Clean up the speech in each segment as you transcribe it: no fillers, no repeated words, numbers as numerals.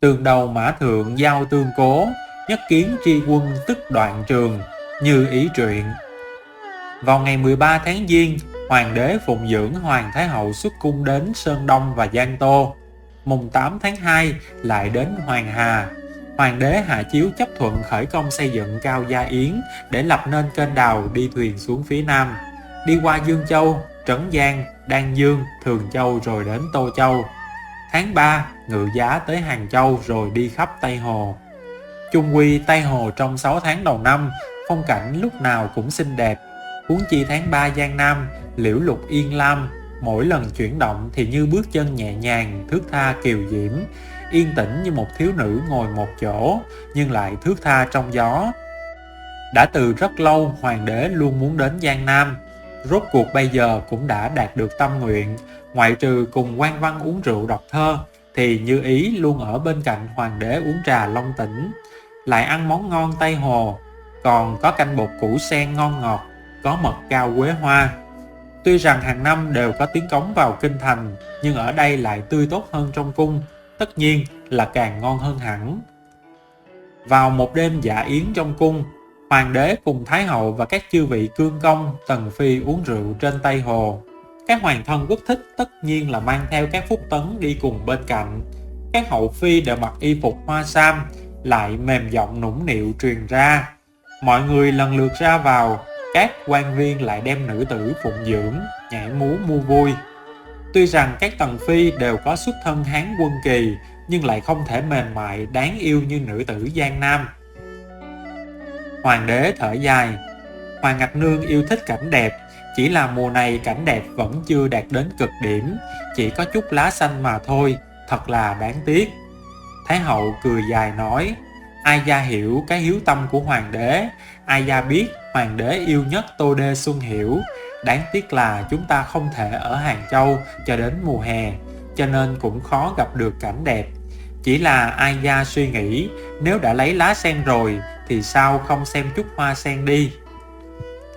Tường đầu mã thượng giao tương cố, nhất kiến tri quân tức đoạn trường, như ý truyện. Vào ngày 13 tháng Giêng, hoàng đế phụng dưỡng Hoàng Thái Hậu xuất cung đến Sơn Đông và Giang Tô. Mùng 8 tháng 2 lại đến Hoàng Hà. Hoàng đế hạ chiếu chấp thuận khởi công xây dựng Cao Gia Yến để lập nên kênh đào đi thuyền xuống phía Nam, đi qua Dương Châu, Trấn Giang, Đan Dương, Thường Châu rồi đến Tô Châu. Tháng 3 ngự giá tới Hàng Châu rồi đi khắp Tây Hồ. Chung quy Tây Hồ trong 6 tháng đầu năm, phong cảnh lúc nào cũng xinh đẹp. Huống chi tháng 3 Giang Nam, liễu lục yên lam, mỗi lần chuyển động thì như bước chân nhẹ nhàng, thướt tha kiều diễm, yên tĩnh như một thiếu nữ ngồi một chỗ, nhưng lại thướt tha trong gió. Đã từ rất lâu hoàng đế luôn muốn đến Giang Nam, rốt cuộc bây giờ cũng đã đạt được tâm nguyện. Ngoại trừ cùng Quan Văn uống rượu đọc thơ, thì Như Ý luôn ở bên cạnh hoàng đế uống trà long tỉnh, lại ăn món ngon Tây Hồ, còn có canh bột củ sen ngon ngọt, có mật cao quế hoa. Tuy rằng hàng năm đều có tiếng cống vào kinh thành, nhưng ở đây lại tươi tốt hơn trong cung, tất nhiên là càng ngon hơn hẳn. Vào một đêm dạ yến trong cung, hoàng đế cùng thái hậu và các chư vị cương công, tần phi uống rượu trên Tây Hồ. Các hoàng thân quốc thích tất nhiên là mang theo các phúc tấn đi cùng bên cạnh. Các hậu phi đều mặc y phục hoa sam, lại mềm giọng nũng nịu truyền ra. Mọi người lần lượt ra vào, các quan viên lại đem nữ tử phụng dưỡng, nhảy múa mua vui. Tuy rằng các tần phi đều có xuất thân Hán quân kỳ, nhưng lại không thể mềm mại đáng yêu như nữ tử Giang Nam. Hoàng đế thở dài. Hoàng Ngạch Nương yêu thích cảnh đẹp, chỉ là mùa này cảnh đẹp vẫn chưa đạt đến cực điểm, chỉ có chút lá xanh mà thôi, thật là đáng tiếc. Thái hậu cười dài nói, ai gia hiểu cái hiếu tâm của hoàng đế, ai gia biết hoàng đế yêu nhất Tô Đê Xuân Hiểu. Đáng tiếc là chúng ta không thể ở Hàng Châu cho đến mùa hè, cho nên cũng khó gặp được cảnh đẹp. Chỉ là ai gia suy nghĩ, nếu đã lấy lá sen rồi thì sao không xem chút hoa sen đi.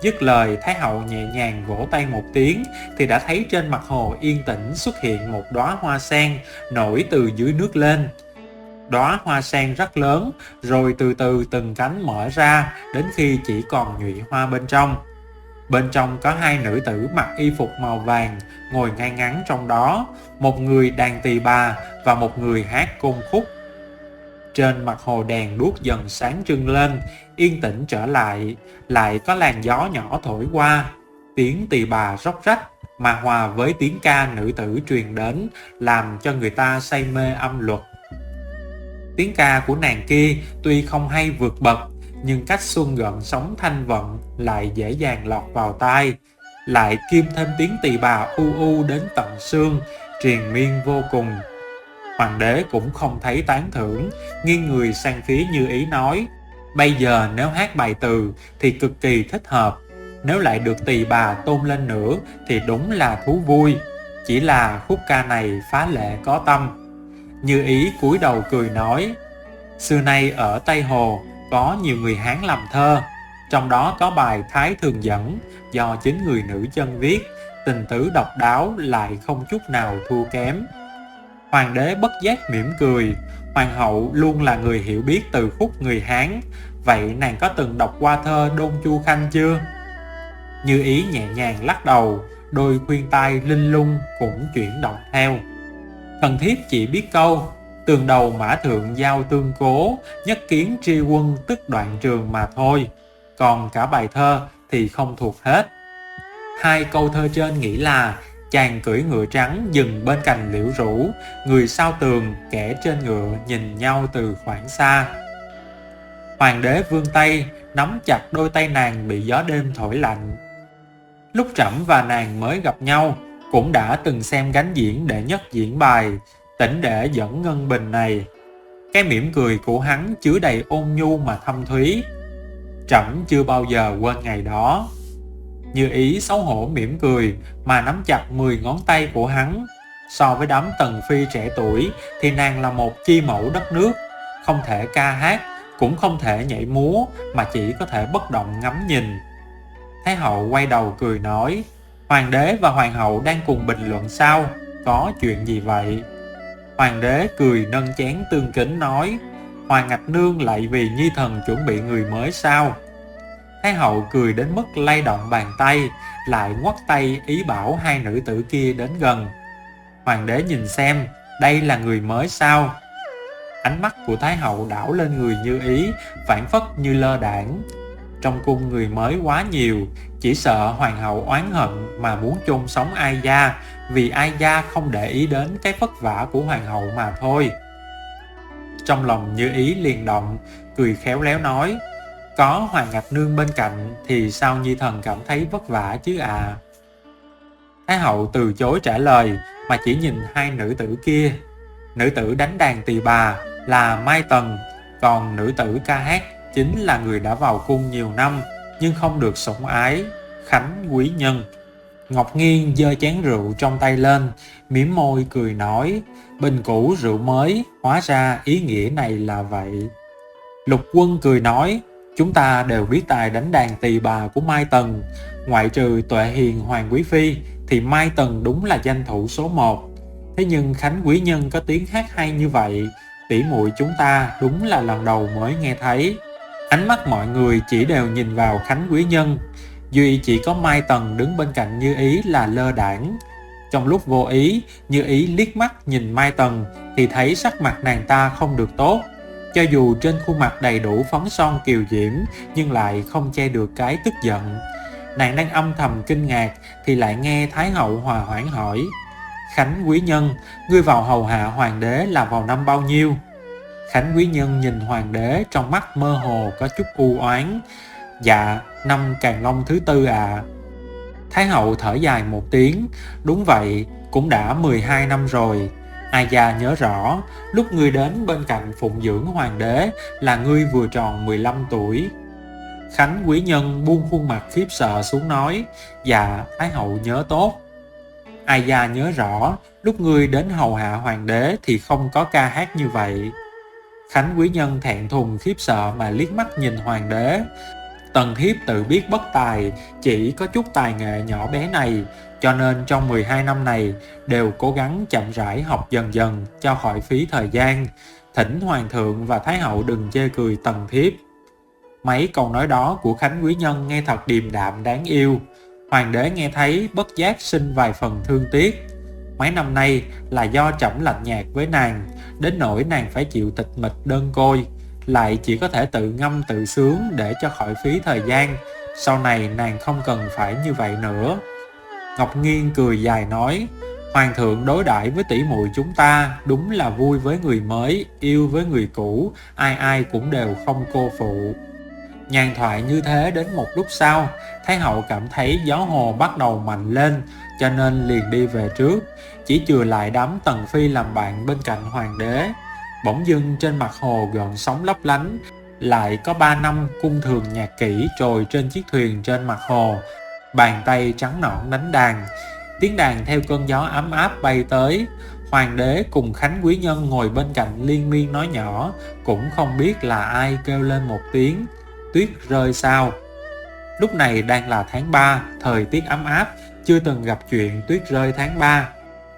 Dứt lời, Thái hậu nhẹ nhàng vỗ tay một tiếng thì đã thấy trên mặt hồ yên tĩnh xuất hiện một đóa hoa sen nổi từ dưới nước lên. Đóa hoa sen rất lớn, rồi từ từ từng cánh mở ra đến khi chỉ còn nhụy hoa bên trong. Bên trong có hai nữ tử mặc y phục màu vàng ngồi ngay ngắn trong đó, một người đàn tỳ bà và một người hát côn khúc. Trên mặt hồ đèn đuốc dần sáng trưng lên, yên tĩnh trở lại, lại có làn gió nhỏ thổi qua. Tiếng tỳ bà róc rách mà hòa với tiếng ca nữ tử truyền đến, làm cho người ta say mê âm luật. Tiếng ca của nàng kia tuy không hay vượt bậc, nhưng cách xuân gợn sóng thanh vận lại dễ dàng lọt vào tai. Lại kim thêm tiếng tỳ bà u u đến tận xương, triền miên vô cùng. Hoàng đế cũng không thấy tán thưởng, nghiêng người sang phía Như Ý nói, bây giờ nếu hát bài từ thì cực kỳ thích hợp, nếu lại được tỳ bà tôn lên nữa thì đúng là thú vui. Chỉ là khúc ca này phá lệ có tâm. Như Ý cúi đầu cười nói, xưa nay ở Tây Hồ có nhiều người Hán làm thơ, trong đó có bài Thái Thường Dẫn do chính người nữ chân viết, tình tứ độc đáo lại không chút nào thua kém. Hoàng đế bất giác mỉm cười. Hoàng hậu luôn là người hiểu biết từ khúc người Hán, vậy nàng có từng đọc qua thơ Đôn Chu Khanh chưa? Như Ý nhẹ nhàng lắc đầu, đôi khuyên tai linh lung cũng chuyển động theo. Thần thiếp chỉ biết câu tường đầu mã thượng giao tương cố, nhất kiến tri quân tức đoạn trường mà thôi, còn cả bài thơ thì không thuộc hết. Hai câu thơ trên nghĩ là chàng cưỡi ngựa trắng dừng bên cạnh liễu rủ, người sau tường kẻ trên ngựa nhìn nhau từ khoảng xa. Hoàng đế vươn tay nắm chặt đôi tay nàng bị gió đêm thổi lạnh. Lúc trẫm và nàng mới gặp nhau cũng đã từng xem gánh diễn đệ nhất diễn bài Tỉnh Để Dẫn Ngân Bình này. Cái mỉm cười của hắn chứa đầy ôn nhu mà thâm thúy. Trẫm chưa bao giờ quên ngày đó. Như Ý xấu hổ mỉm cười mà nắm chặt 10 ngón tay của hắn. So với đám tần phi trẻ tuổi thì nàng là một chi mẫu đất nước, không thể ca hát, cũng không thể nhảy múa, mà chỉ có thể bất động ngắm nhìn. Thái hậu quay đầu cười nói, hoàng đế và hoàng hậu đang cùng bình luận sao? Có chuyện gì vậy? Hoàng đế cười nâng chén tương kính nói: Hoàng Ngạch Nương lại vì nhi thần chuẩn bị người mới sao? Thái hậu cười đến mức lay động bàn tay, lại ngoắt tay ý bảo hai nữ tử kia đến gần. Hoàng đế nhìn xem, đây là người mới sao? Ánh mắt của Thái hậu đảo lên người Như Ý, phảng phất như lơ đãng. Trong cung người mới quá nhiều, chỉ sợ hoàng hậu oán hận mà muốn chôn sống Ai Gia, vì Ai Gia không để ý đến cái vất vả của hoàng hậu mà thôi. Trong lòng Như Ý liền động, cười khéo léo nói: Có Hoàng Ngạch Nương bên cạnh thì sao nhi thần cảm thấy vất vả chứ à? Thái hậu từ chối trả lời mà chỉ nhìn hai nữ tử kia. Nữ tử đánh đàn tỳ bà là Mai Tần, còn nữ tử ca hát chính là người đã vào cung nhiều năm nhưng không được sủng ái, Khánh Quý Nhân. Ngọc Nghiên giơ chén rượu trong tay lên, mím môi cười nói: Bình cũ rượu mới, hóa ra ý nghĩa này là vậy. Lục Quân cười nói: Chúng ta đều biết tài đánh đàn tỳ bà của Mai Tần, ngoại trừ Tuệ Hiền Hoàng Quý Phi thì Mai Tần đúng là danh thủ số 1. Thế nhưng Khánh Quý Nhân có tiếng hát hay như vậy, tỷ muội chúng ta đúng là lần đầu mới nghe thấy. Ánh mắt mọi người chỉ đều nhìn vào Khánh Quý Nhân, duy chỉ có Mai Tần đứng bên cạnh Như Ý là lơ đãng. Trong lúc vô ý, Như Ý liếc mắt nhìn Mai Tần thì thấy sắc mặt nàng ta không được tốt. Cho dù trên khuôn mặt đầy đủ phấn son kiều diễm nhưng lại không che được cái tức giận. Nàng đang âm thầm kinh ngạc thì lại nghe Thái hậu hòa hoãn hỏi: Khánh Quý Nhân, ngươi vào hầu hạ hoàng đế là vào năm bao nhiêu? Khánh Quý Nhân nhìn hoàng đế, trong mắt mơ hồ có chút u oán: Dạ, năm Càn Long thứ 4 ạ. Thái hậu thở dài một tiếng: Đúng vậy, cũng đã 12 năm rồi. Ai Gia nhớ rõ, lúc ngươi đến bên cạnh phụng dưỡng hoàng đế là ngươi vừa tròn 15 tuổi. Khánh Quý Nhân buông khuôn mặt khiếp sợ xuống nói: Dạ, Thái hậu nhớ tốt. Ai Gia nhớ rõ, lúc ngươi đến hầu hạ hoàng đế thì không có ca hát như vậy. Khánh Quý Nhân thẹn thùng khiếp sợ mà liếc mắt nhìn hoàng đế. Tần thiếp tự biết bất tài, chỉ có chút tài nghệ nhỏ bé này, cho nên trong 12 năm này đều cố gắng chậm rãi học dần dần cho khỏi phí thời gian. Thỉnh hoàng thượng và thái hậu đừng chê cười tần thiếp. Mấy câu nói đó của Khánh Quý Nhân nghe thật điềm đạm đáng yêu. Hoàng đế nghe thấy bất giác sinh vài phần thương tiếc. Mấy năm nay là do trẫm lạnh nhạt với nàng, đến nỗi nàng phải chịu tịch mịch đơn côi, lại chỉ có thể tự ngâm tự sướng để cho khỏi phí thời gian. Sau này nàng không cần phải như vậy nữa. Ngọc Nghiên cười dài nói: Hoàng thượng đối đãi với tỷ muội chúng ta đúng là vui với người mới, yêu với người cũ, ai ai cũng đều không cô phụ. Nhàn thoại như thế đến một lúc sau, Thái hậu cảm thấy gió hồ bắt đầu mạnh lên, cho nên liền đi về trước, chỉ chừa lại đám Tần Phi làm bạn bên cạnh hoàng đế. Bỗng dưng trên mặt hồ gợn sóng lấp lánh, lại có 3 năm cung thường nhạc kỹ trồi trên chiếc thuyền trên mặt hồ, bàn tay trắng nõn đánh đàn. Tiếng đàn theo cơn gió ấm áp bay tới. Hoàng đế cùng Khánh Quý Nhân ngồi bên cạnh liên miên nói nhỏ, cũng không biết là ai kêu lên một tiếng: Tuyết rơi sao? Lúc này đang là tháng 3, thời tiết ấm áp, chưa từng gặp chuyện tuyết rơi tháng 3.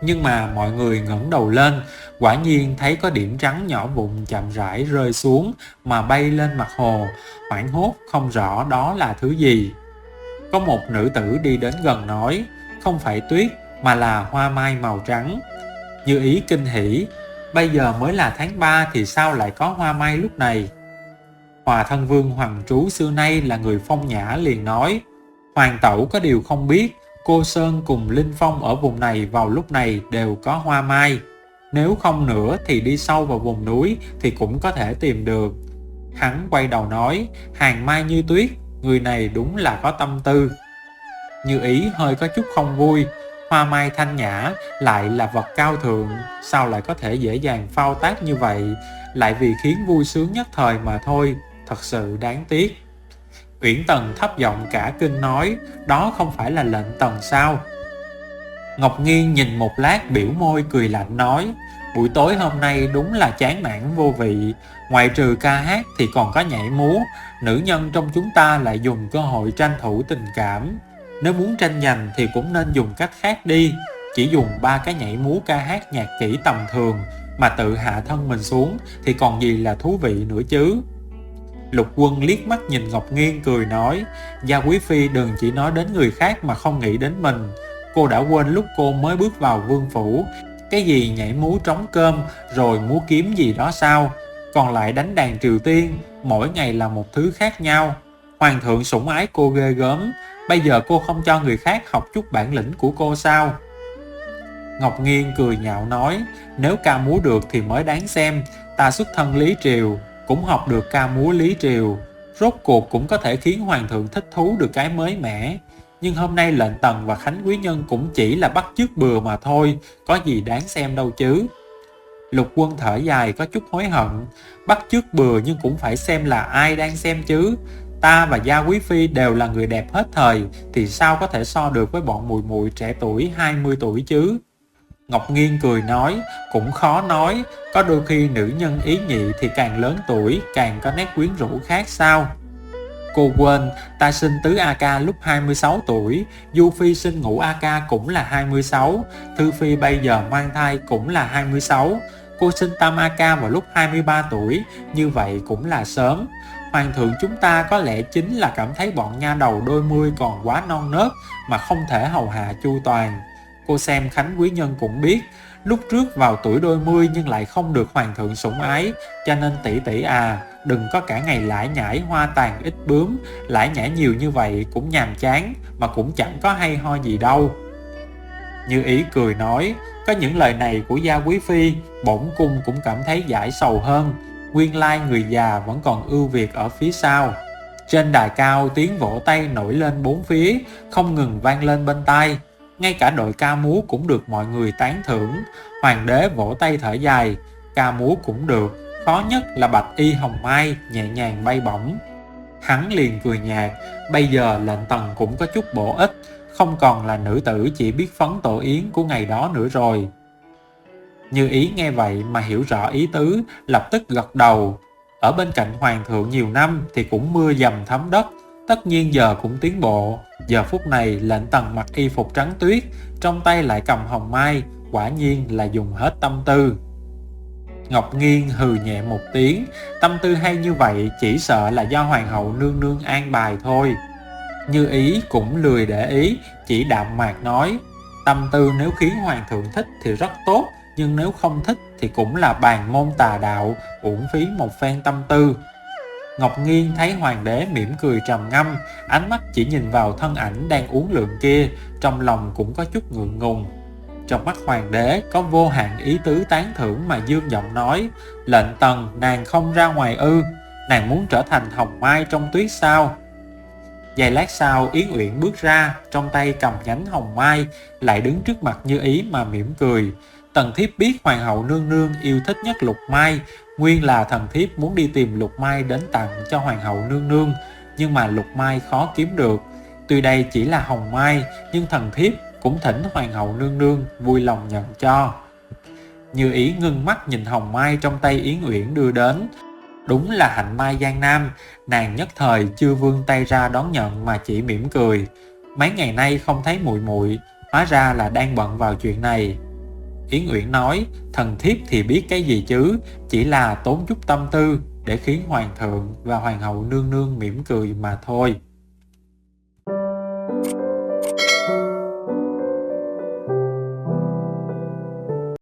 Nhưng mà mọi người ngẩng đầu lên, quả nhiên thấy có điểm trắng nhỏ vụn chậm rãi rơi xuống mà bay lên mặt hồ, hoảng hốt không rõ đó là thứ gì. Có một nữ tử đi đến gần nói: Không phải tuyết mà là hoa mai màu trắng. Như Ý kinh hỉ: Bây giờ mới là tháng 3 thì sao lại có hoa mai lúc này? Hòa thân vương Hoàng Trú xưa nay là người phong nhã liền nói: Hoàng tẩu có điều không biết, Cô Sơn cùng Linh Phong ở vùng này vào lúc này đều có hoa mai. Nếu không nữa thì đi sâu vào vùng núi thì cũng có thể tìm được. Hắn quay đầu nói: Hàng mai như tuyết, người này đúng là có tâm tư. Như Ý hơi có chút không vui. Hoa mai thanh nhã lại là vật cao thượng, sao lại có thể dễ dàng phao tác như vậy, lại vì khiến vui sướng nhất thời mà thôi, thật sự đáng tiếc. Uyển Tần thấp giọng cả kinh nói: Đó không phải là lệnh Tần sao? Ngọc Nghiên nhìn một lát biểu môi cười lạnh nói: Buổi tối hôm nay đúng là chán nản vô vị, ngoại trừ ca hát thì còn có nhảy múa. Nữ nhân trong chúng ta lại dùng cơ hội tranh thủ tình cảm, nếu muốn tranh giành thì cũng nên dùng cách khác đi. chỉ dùng 3 cái nhảy múa ca hát nhạc kỹ tầm thường mà tự hạ thân mình xuống thì còn gì là thú vị nữa chứ. Lục Quân liếc mắt nhìn Ngọc Nghiên cười nói, Gia Quý Phi đừng chỉ nói đến người khác mà không nghĩ đến mình. Cô đã quên lúc cô mới bước vào vương phủ, cái gì nhảy múa trống cơm rồi múa kiếm gì đó sao? Còn lại đánh đàn Triều Tiên, mỗi ngày là một thứ khác nhau. Hoàng thượng sủng ái cô ghê gớm, bây giờ cô không cho người khác học chút bản lĩnh của cô sao? Ngọc Nghiên cười nhạo nói, nếu ca múa được thì mới đáng xem, ta xuất thân Lý Triều, cũng học được ca múa Lý Triều, rốt cuộc cũng có thể khiến Hoàng thượng thích thú được cái mới mẻ. Nhưng hôm nay lệnh Tần và Khánh Quý Nhân cũng chỉ là bắt chước bừa mà thôi, có gì đáng xem đâu chứ. Lục Quân thở dài có chút hối hận, bắt chước bừa nhưng cũng phải xem là ai đang xem chứ. Ta và Gia Quý Phi đều là người đẹp hết thời, thì sao có thể so được với bọn mùi mùi trẻ tuổi 20 tuổi chứ. Ngọc Nghiên cười nói, cũng khó nói, có đôi khi nữ nhân ý nhị thì càng lớn tuổi càng có nét quyến rũ khác sao. Cô quên, ta sinh Tứ A Ca lúc 26 tuổi, Du Phi sinh Ngũ A Ca cũng là 26, Thư Phi bây giờ mang thai cũng là 26, cô sinh Tam A Ca vào lúc 23 tuổi, như vậy cũng là sớm. Hoàng thượng chúng ta có lẽ chính là cảm thấy bọn nha đầu đôi mươi còn quá non nớt mà không thể hầu hạ chu toàn. Cô xem Khánh Quý Nhân cũng biết, lúc trước vào tuổi đôi mươi nhưng lại không được hoàng thượng sủng ái, cho nên tỷ tỷ à, đừng có cả ngày lải nhải hoa tàn ít bướm, lải nhải nhiều như vậy cũng nhàm chán, mà cũng chẳng có hay ho gì đâu. Như Ý cười nói, có những lời này của Gia Quý Phi, bổn cung cũng cảm thấy giải sầu hơn, nguyên lai người già vẫn còn ưu việt ở phía sau. Trên đài cao tiếng vỗ tay nổi lên bốn phía, không ngừng vang lên bên tai. Ngay cả đội ca múa cũng được mọi người tán thưởng. Hoàng đế vỗ tay thở dài, ca múa cũng được, khó nhất là bạch y hồng mai nhẹ nhàng bay bổng. Hắn liền cười nhạt, bây giờ lệnh Tần cũng có chút bổ ích, không còn là nữ tử chỉ biết phấn tổ yến của ngày đó nữa rồi. Như Ý nghe vậy mà hiểu rõ ý tứ, lập tức gật đầu. Ở bên cạnh hoàng thượng nhiều năm thì cũng mưa dầm thấm đất, tất nhiên giờ cũng tiến bộ. Giờ phút này lệnh Tần mặc y phục trắng tuyết, trong tay lại cầm hồng mai, quả nhiên là dùng hết tâm tư. Ngọc Nghiên hừ nhẹ một tiếng, tâm tư hay như vậy chỉ sợ là do hoàng hậu nương nương an bài thôi. Như Ý cũng lười để ý, chỉ đạm mạc nói, tâm tư nếu khiến hoàng thượng thích thì rất tốt, nhưng nếu không thích thì cũng là bàn môn tà đạo, uổng phí một phen tâm tư. Ngọc Nghiên thấy hoàng đế mỉm cười trầm ngâm, ánh mắt chỉ nhìn vào thân ảnh đang uốn lượn kia, trong lòng cũng có chút ngượng ngùng. Trong mắt hoàng đế có vô hạn ý tứ tán thưởng mà dương giọng nói, lệnh Tần nàng không ra ngoài ư, nàng muốn trở thành hồng mai trong tuyết sao? Giây lát sau Yến Uyển bước ra, trong tay cầm nhánh hồng mai, lại đứng trước mặt Như Ý mà mỉm cười. Tần thiếp biết hoàng hậu nương nương yêu thích nhất lục mai, nguyên là thần thiếp muốn đi tìm lục mai đến tặng cho hoàng hậu nương nương, nhưng mà lục mai khó kiếm được. Tuy đây chỉ là hồng mai, nhưng thần thiếp cũng thỉnh hoàng hậu nương nương vui lòng nhận cho. Như Ý ngưng mắt nhìn hồng mai trong tay Yến Uyển đưa đến. Đúng là hạnh mai Giang Nam, nàng nhất thời chưa vươn tay ra đón nhận mà chỉ mỉm cười. Mấy ngày nay không thấy muội muội, hóa ra là đang bận vào chuyện này. Yến Uyển nói, thần thiếp thì biết cái gì chứ, chỉ là tốn chút tâm tư để khiến hoàng thượng và hoàng hậu nương nương mỉm cười mà thôi.